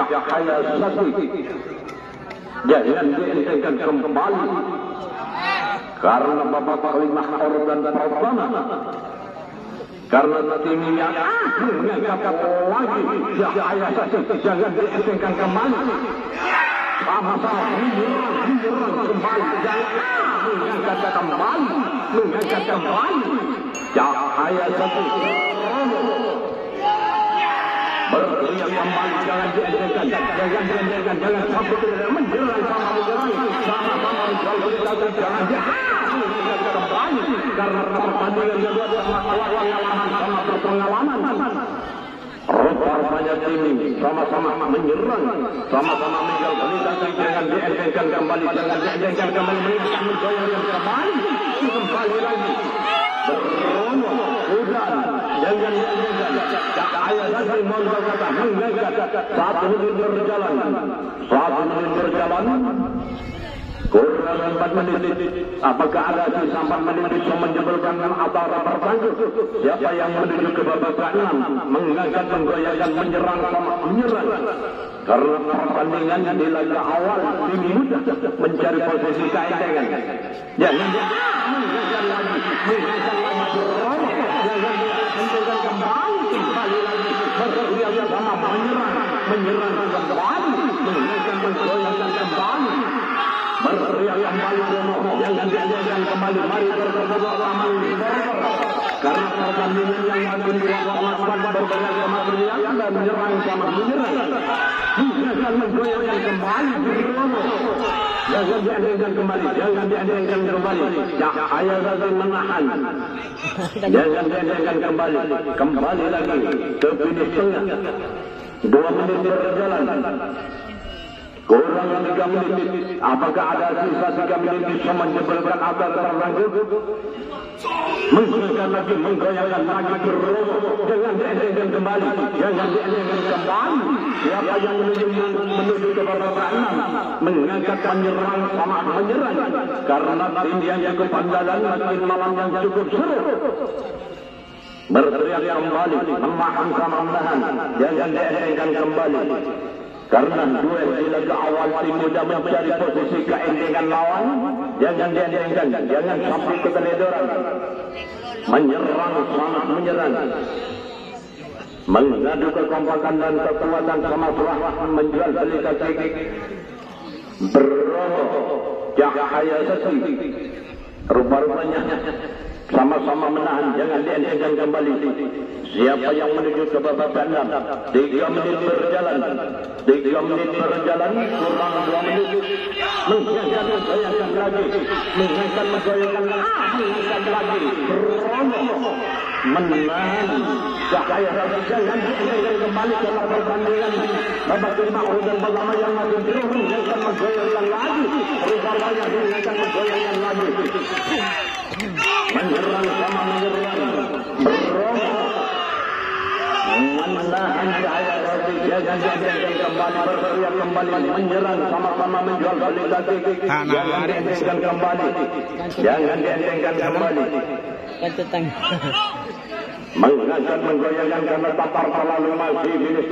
Cahaya Sakti jangan dientengkan kembali karena babak kelima organ pertama karena timnya mengangkat lagi Cahaya Sakti jangan dientengkan kembali sama-sama menyerang kembali jangan mengangkat kembali Cahaya Sakti berteriak kembali jangan dientengkan jangan sampai tidak menyerang sama-sama menjauh jangan kembali karena pertandingan kedua sama berpengalaman rupanya tim sama-sama menyerang sama-sama menjauh jangan dientengkan kembali mengoyangkan kembali lagi berono hujan jangan Cahaya Sakti mengangkat 1 menit berjalan kurang 4 menit apakah ada sisa 4 menit bisa menjebelkan antara pertanding siapa yang menuju ke babak ke-6 mengangkat menggoyangkan menyerang karena pertandingan di laga awal tim muda mencari posisi keendengan jangan mengangkat lagi kembali lagi berteriak sama menyerang kembali mengangkat menggoyangkan kembali berteriak kembali jangan diajarkan kembali mari bersama-sama karena pertandingan yang makin kuat berteriak sama berteriak dan menyerang sama menyerang menggoyangkan kembali jangan diajarkan kembali Cahaya Sakti menahan jangan diajarkan kembali lagi ke finish tengah 2 menit berjalan kurang 3 menit apakah ada sisa 3 menit bisa menjebelkan agar terlanjut menggoyangkan lagi jangan dientengkan kembali siapa yang menuju ke babak ke-6 mengangkat menyerang karena tim yang cukup andalan makin malam yang cukup seru berteriak kembali menahan sama menahan jangan dientengkan kembali karena duel di laga awal tim muda mencari posisi keendengan lawan jangan dientengkan jangan sampai keteledoran menyerang mengadu kekompakan dan kekuatan sama serah menjual beli kaki berono Cahaya Sakti rupa-rupanya sama-sama menahan jangan dientengkan kembali siapa yang menuju ke babak ke-6 3 menit berjalan kurang 2 menit menggoyangkan lagi berono menahan Cahaya Sakti jangan dientengkan kembali karena pertandingan babak 5 organ pertama yang masih belum menggoyangkan lagi rupanya menggoyangkan lagi menyerang berono menahan Cahaya Sakti jangan dientengkan kembali berteriak kembali menyerang sama-sama menjual beli kaki jangan dientengkan kembali mengangkat menggoyangkan karena tapar terlalu masih finish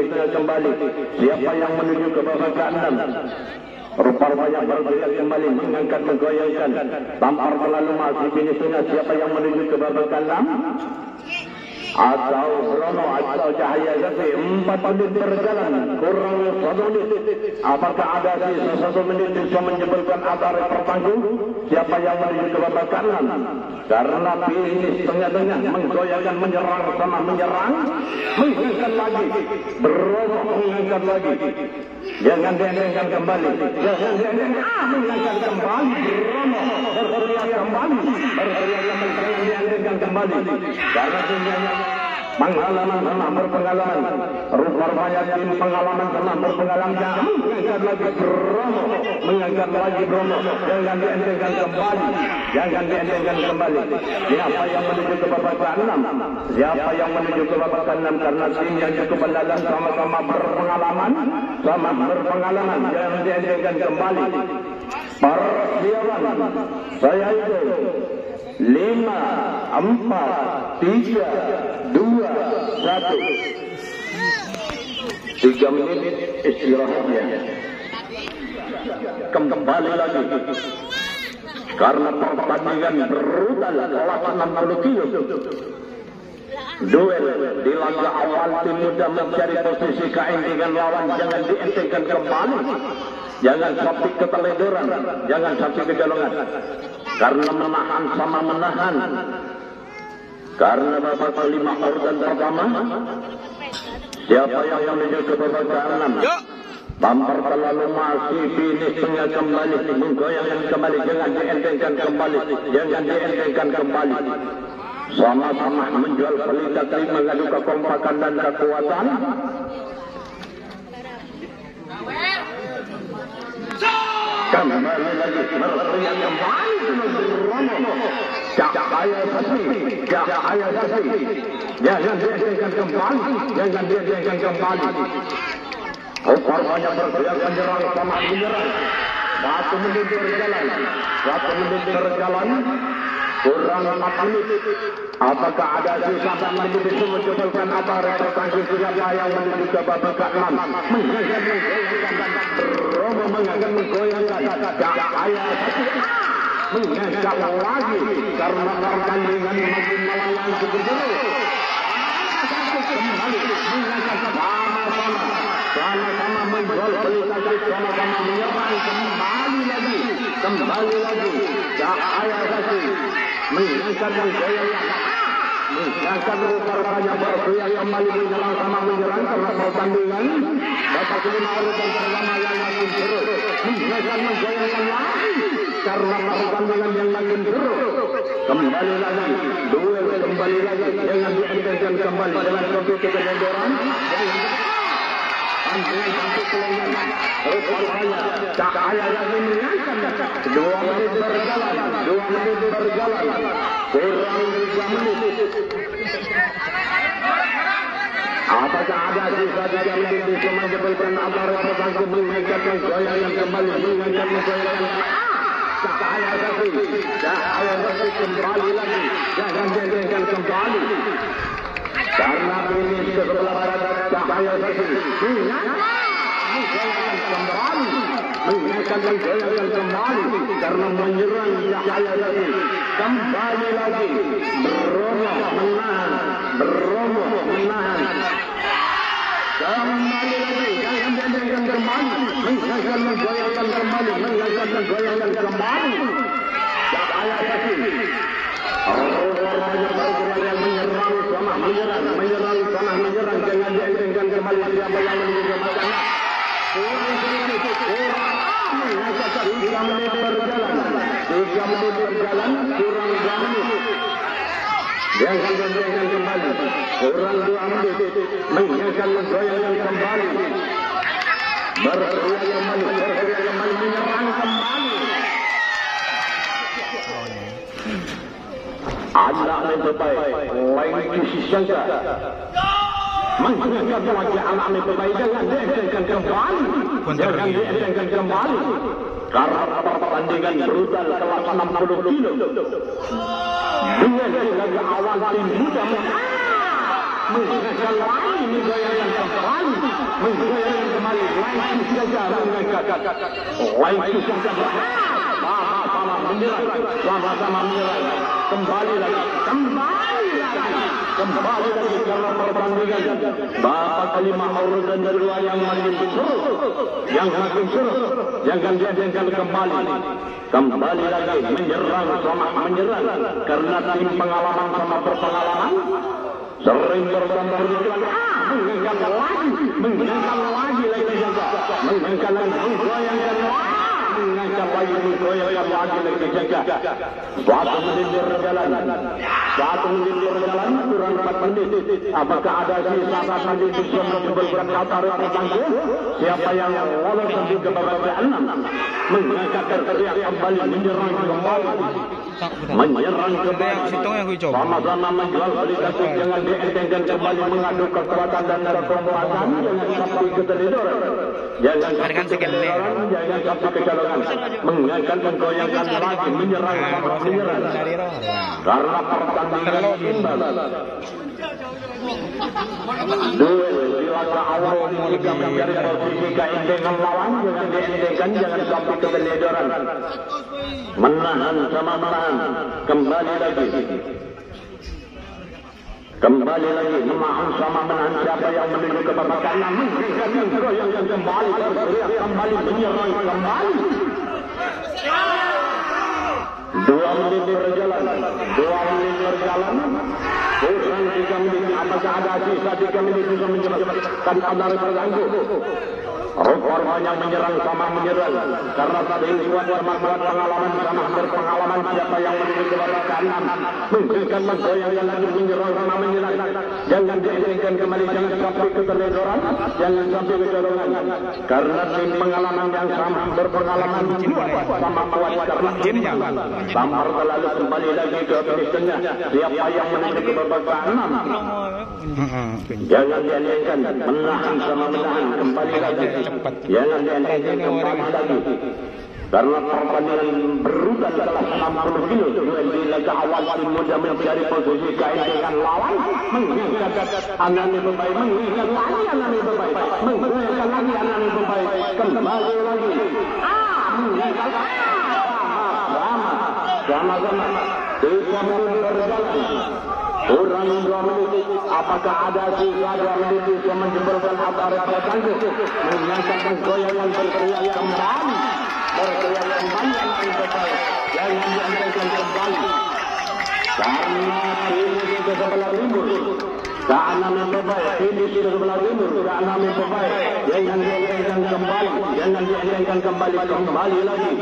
tengah kembali siapa yang menuju ke babak ke-6 rupanya berteriak kembali mengangkat menggoyangkan tampar terlalu masih finish tengah siapa yang menuju ke babak ke-6 atau Brono atau Cahaya Sakti 4 menit berjalan kurang 1 menit apakah ada sisa 1 menit bisa menjebelkan antara pertanding siapa yang menuju ke babak ke-6 karena finish tengah-tengah menggoyangkan menyerang mengangkat lagi Brono mengangkat lagi jangan dientengkan kembali mengangkat kembali Brono berteriak kembali jangan dientengkan kembali karena pengalaman sama berpengalaman, rupa-rupanya tim pengalaman sama berpengalaman mengangkat lagi Bromo, jangan dientengkan kembali, siapa yang menuju ke babak ke-6, karena tim yang cukup mendalam sama-sama berpengalaman, jangan dientengkan kembali. Persiapan saya itu 5, 4, 3, 2, 1. 3 menit istirahatnya. Kembali lagi karena pertandingan brutal kelas 60 kilo. Duel di laga awal tim muda mencari posisi keentengkan lawan, jangan dientengkan kembali. Jangan sampai keteledoran, jangan sampai kecolongan. Karena menahan sama menahan. Karena babak kelima urutan pertama, siapa yang menuju ke babak ke-6? Bumper terlalu masih finish tengah kembali, menggoyangkan kembali, jangan dientengkan kembali. Sama-sama menjual pelita tadi mengadu kekompakan dan kekuatan. Kembali lagi berteriak kembali Cahaya Sasi, jangan dientengkan kembali. Korbannya berteriak menyerang sama menyerang. 1 menit berjalan, kurang 4 menit. Apakah ada sisa menit itu mencobalkan apa representasi siapa yang menuju ke babak ke-6? Bromo menggoyangkan Cahaya Sasi mengangkat lagi karena pertandingan makin melayang seperti kembali mengangkat sama-sama menjual pelita, sama-sama menyerang kembali lagi Cahaya Sasi mengangkat rupa-rupanya berteriak kembali menyerang sama menyerang karena pertandingan babak kelima urutan pertama yang makin seru, menggoyangkan lagi karena pertandingan yang makin seru. Kembali lagi duel, kembali lagi jangan dientengkan kembali, jangan sampai keteledoran, sampai kelenggan. Rupanya Cahaya lagi mengangkat. 2 menit berjalan, kurang 3 menit. Apakah ada sisa 3 menit bisa menjebelkan apa representasi mengangkat menggoyangkan kembali, Cahaya Sasi kembali lagi, jangan dientengkan kembali. Karena finish ke sebelah barat Cahaya Sasi menggoyangkan kembali karena menyerang Cahaya Sasi. Kembali lagi Bromo menahan. Kembali lagi jangan dientengkan kembali, menggoyangkan kembali. Cahaya Sasi yang menyerang sama menyerang, jangan dientengkan kembali. Siapa yang menuju ke belakang? 3 menit berjalan, kurang 2 menit. Jangan dientengkan kembali, kurang 2 menit. Menggoyangkan kembali, berteriak kembali, menyerang kembali. Anak memperbaik, lain kisahnya. Menggunakan wajah anak memperbaik, jangan dientengkan kembali. Karena pertandingan brutal kelas 60 kilo. Duel laga awal tim muda menggunakan lagi, menggoyangkan kembali. Lain kisahnya sama menyerang. Kembali lagi karena pertandingan babak kelima urutan kedua yang makin seru, jangan dientengkan kembali lagi menyerang karena tim pengalaman sama berpengalaman sering bertambah mengangkat lagi menggoyangkan lagi menggoyangkan lagi jaga. 1 menit berjalan. 1 menit berjalan kurang 4 menit. Apakah ada sisa 4 menit bisa menjemputkan Qatar tertangguh? Siapa yang lolos sampai ke babak ke-6 mengangkat teriak kembali menyerang kembali. Menyerang kembali. Sama-sama menjual beli kasus jangan dientengkan kembali mengadu kekuatan dan kekuatan jangan sampai keteledoran. Jangan sampai keteledoran, jangan sampai kecolongan. Mengangkat menggoyangkan lagi menyerang. Karena pertandingan imbang. Duel di laga awal jika mencari posisi keendengan lawan jangan dientengkan, jangan sampai keteledoran. Menahan sama menahan. Kembali lagi menahan sama menahan. Siapa yang menuju ke babak ke-6 yang kembali berteriak kembali menyerang kembali. 2 menit berjalan. Kurang 3 menit. Apakah ada sisa 3 menit bisa menyebabkan Qatar terganggu? Rupanya menyerang sama menyerang. Karena tadi kuat bermanfaat pengalaman sama berpengalaman. Siapa yang menuju ke babak ke-6 menggoyangkan menggoyangkan lagi menyerang sama menyerang. Jangan diinginkan kembali, jangan sampai keteledoran, jangan sampai kecolongan. Karena tim pengalaman yang sama berpengalaman sama kuat karena tim Samar terlalu kembali lagi ke finish tengah. Siapa yang menuju ke babak ke-6 jangan diinginkan menahan sama menahan kembali lagi. Jangan dientengkan kembali lagi. Karena pertandingan berubah setelah 60 kilo. Duel di laga awal tim muda mencari posisi keendengan lawan. Mengangkat Anani Bebai, mengingat lagi Anani Bebai, menggoyangkan lagi Anani Bebai, kembali lagi. Mengangkat sama-sama. 3 menit berjalan. Kurang 2 menit. Apakah ada sisa 2 menit bisa menjemputkan Qatar tertangguh? Mengangkat menggoyangkan berteriak kembali. Berteriak kembali Anani Bebai. Jangan dientengkan kembali. Karena ini ke sebelah timur. Ke Anani Bebai. Ini ke sebelah timur. Ke Anani Bebai. Jangan dientengkan kembali. Jangan dientengkan kembali. Kembali lagi.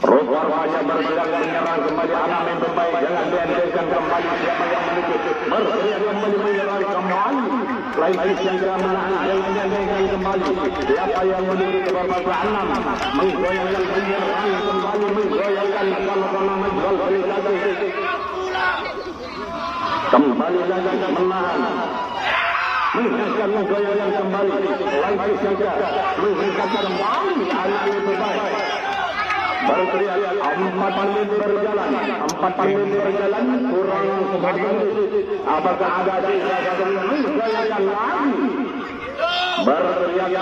Rupanya bergerak menyerang kembali Anani Bebai. Jangan dientengkan kembali. Siapa yang menuju berteriak kembali menyerang kembali. Lain yang keamanan jangan dientengkan kembali. Siapa yang menuju ke babak ke-6 menggoyangkan menyerang kembali, menggoyangkan sama-sama menjual beli kasus. Kembali lagi menahan. Mengangkat menggoyangkan kembali. Lain yang mengangkat kembali Anani Bebai. Berteriak 4 menit berjalan. 4 menit berjalan kurang 4 menit. Apakah ada sisa 1 menit? Goyangkan lagi. Berteriak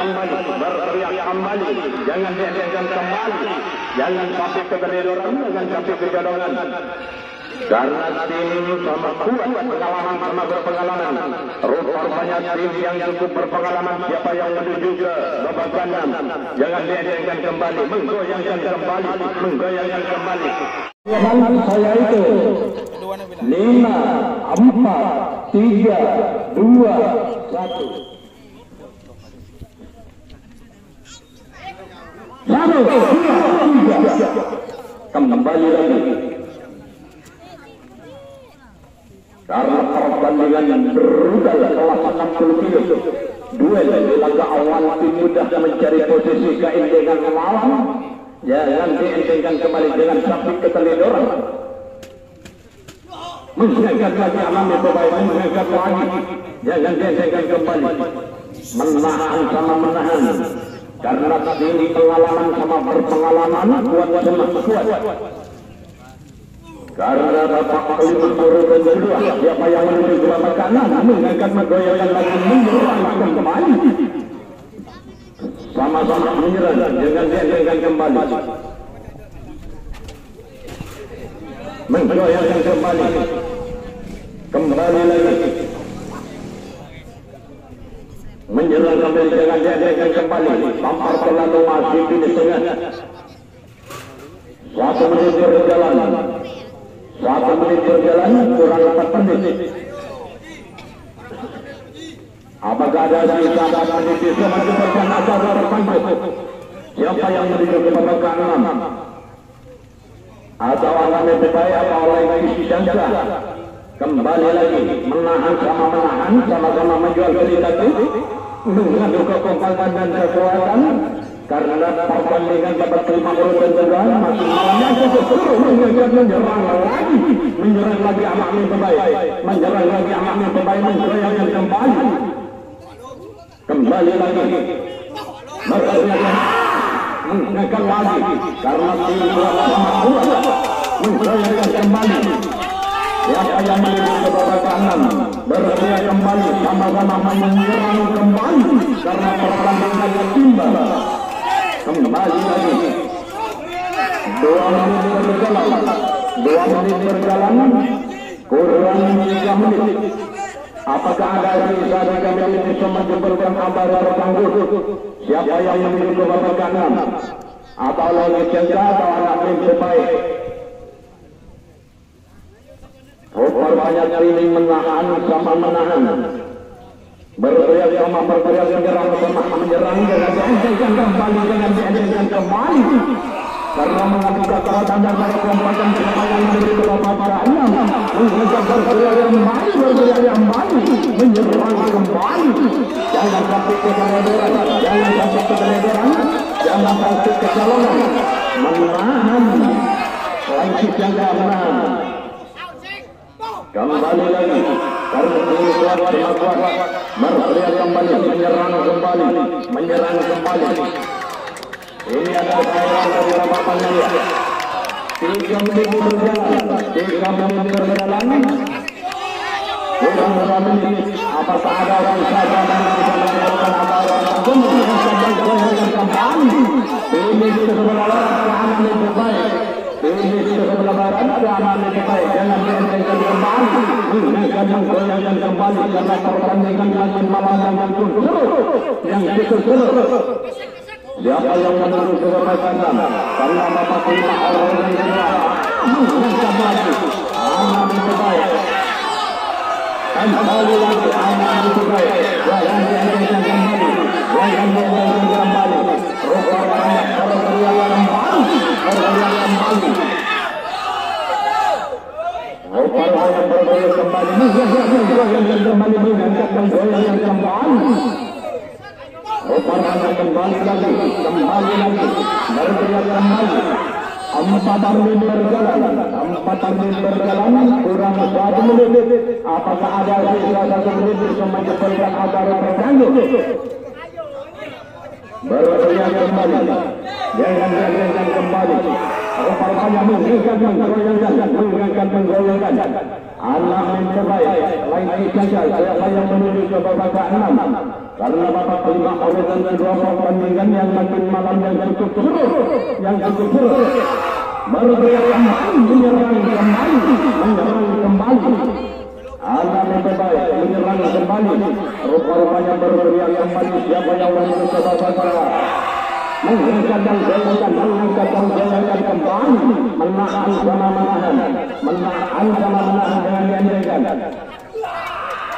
kembali. Jangan dientengkan kembali. Jangan sampai keteledoran, jangan sampai kecolongan. Karena tim sama kuat pengalaman sama berpengalaman. Rupanya tim yang cukup berpengalaman. Siapa yang menuju ke babak ke-6 jangan dientengkan kembali, menggoyangkan kembali. Saya itu 5, 4, 3, 2, 1. Kembali lagi. Karena pertandingan berubah kelas 60 kilo. Duel di laga awal tim muda mencari posisi keendengan lawan. Jangan dientengkan kembali, jangan sampai keteledoran. Mengangkat lagi Anani Bebai, mengangkat lagi. Jangan dientengkan kembali. Menahan sama menahan. Karena tim pengalaman sama berpengalaman kuat sama kuat. Karena Bapak Oliver Purwodadi kedua, siapa yang menuju ke babak ke-6 mengangkat menggoyangkan lagi menyerang kembali. Sama-sama menyerang, jangan dientengkan kembali. Menggoyangkan kembali. Kembali lagi. Menyerang kembali, jangan dientengkan kembali. Tampar terlalu masih di tengah. 1 menit berjalan. 1 menit berjalan kurang 4 menit. Apakah ada sisa 4 menit bisa menjemputkan Qatar tertangguh? Siapa yang menuju ke babak ke-6? Atau akan lebih baik apa oleh isi jangka? Kembali lagi menahan sama-sama menjual kualitatif, mengadu kekompakan dan kekuatan. Karena pertandingan babak kelima urutan kedua masih malamnya menyerang lagi amaknya terbaik, menggoyangkan kembali lagi mengenakan lagi karena tim sama kuat menggoyangkan kembali. Siapa yang menuju ke babak ke-6 berteriak kembali sama-sama menyerang kembali karena pertandingan yang timbang. Kembali lagi 2 menit berjalan kurang 3 menit. Apakah ada sisa 3 menit bisa menjemputkan antara tangguh? Siapa yang menuju ke babak ke-6? Atau lagi jangka atau anak tim terbaik? Banyak kali menahan sama menahan, berteriak sama berteriak menyerang dengan kembali karena mengambil kekuatan dan kekompakan siapa yang menuju ke babak ke-6 berteriak kembali menyerang kembali. Jangan sampai keteledoran, jangan sampai kecolongan, menahan lagi jaga menahan. Kembali lagi karena ini kuat berteriak kembali menyerang kembali. Ini adalah cairan dari lapangan ya. 3 menit berjalan. Kurang 2 menit. Apakah ada orang saja yang bisa menyebabkan orang kembali? Ini sebelah barat yang terbaik. Jangan dientengkan kembali, menggoyangkan kembali karena pertandingan makin malam yang seru. Siapa yang menuju ke babak ke-6? Karena babak kelima orang yang mengangkat lagi anak yang terbaik. Kembali lagi anak yang terbaik. Jangan dientengkan kembali. Rupanya berteriak kembali. Kembali lagi berteriak kembali. 4 menit berjalan kurang 1 menit. Apakah ada sisa 1 menit bisa menjemputkan acara terganggu? Berteriak kembali. Jangan kembali. Rupanya menggoyangkan. Anak yang terbaik lain saja siapa yang menuju ke babak ke-6 karena babak kelima urutan kedua pertandingan yang makin malam yang cukup seru. Berteriak kembali menyerang kembali. Anak yang terbaik menyerang kembali. Rupanya berteriak kembali siapa yang menuju ke babak ke-6. Mengangkat dan goyangkan kembali, menahan sama menahan dengan diandaikan.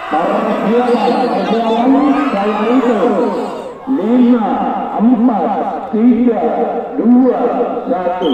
Para perjuangan saya itu 5, 4, 3, 2, 1.